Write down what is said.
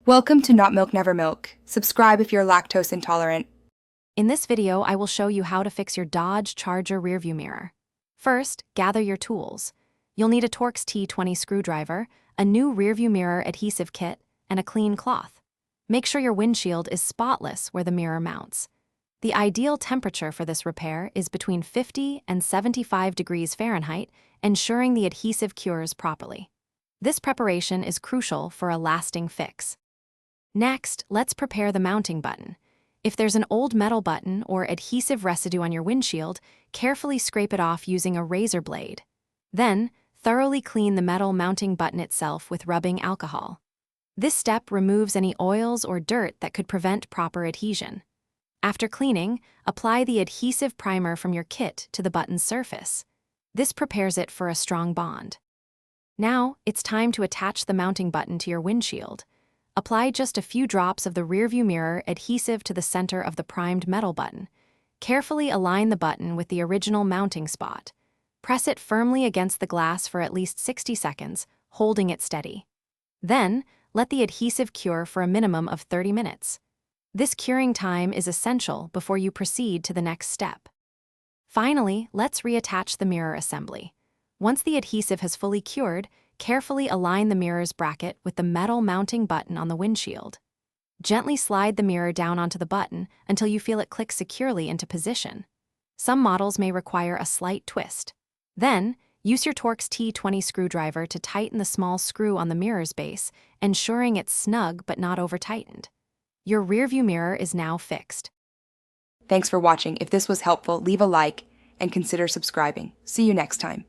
Welcome to Not Milk Never Milk. Subscribe if you're lactose intolerant. In this video, I will show you how to fix your Dodge Charger rearview mirror. First, gather your tools. You'll need a Torx T20 screwdriver, a new rearview mirror adhesive kit, and a clean cloth. Make sure your windshield is spotless where the mirror mounts. The ideal temperature for this repair is between 50 and 75 degrees Fahrenheit, ensuring the adhesive cures properly. This preparation is crucial for a lasting fix. Next, let's prepare the mounting button. If there's an old metal button or adhesive residue on your windshield, carefully scrape it off using a razor blade. Then, thoroughly clean the metal mounting button itself with rubbing alcohol. This step removes any oils or dirt that could prevent proper adhesion. After cleaning, apply the adhesive primer from your kit to the button's surface. This prepares it for a strong bond. Now, it's time to attach the mounting button to your windshield. Apply just a few drops of the rearview mirror adhesive to the center of the primed metal button. Carefully align the button with the original mounting spot. Press it firmly against the glass for at least 60 seconds, holding it steady. Then, let the adhesive cure for a minimum of 30 minutes. This curing time is essential before you proceed to the next step. Finally, let's reattach the mirror assembly. Once the adhesive has fully cured, carefully align the mirror's bracket with the metal mounting button on the windshield. Gently slide the mirror down onto the button until you feel it click securely into position. Some models may require a slight twist. Then, use your Torx T20 screwdriver to tighten the small screw on the mirror's base, ensuring it's snug but not over-tightened. Your rearview mirror is now fixed. Thanks for watching. If this was helpful, leave a like and consider subscribing. See you next time.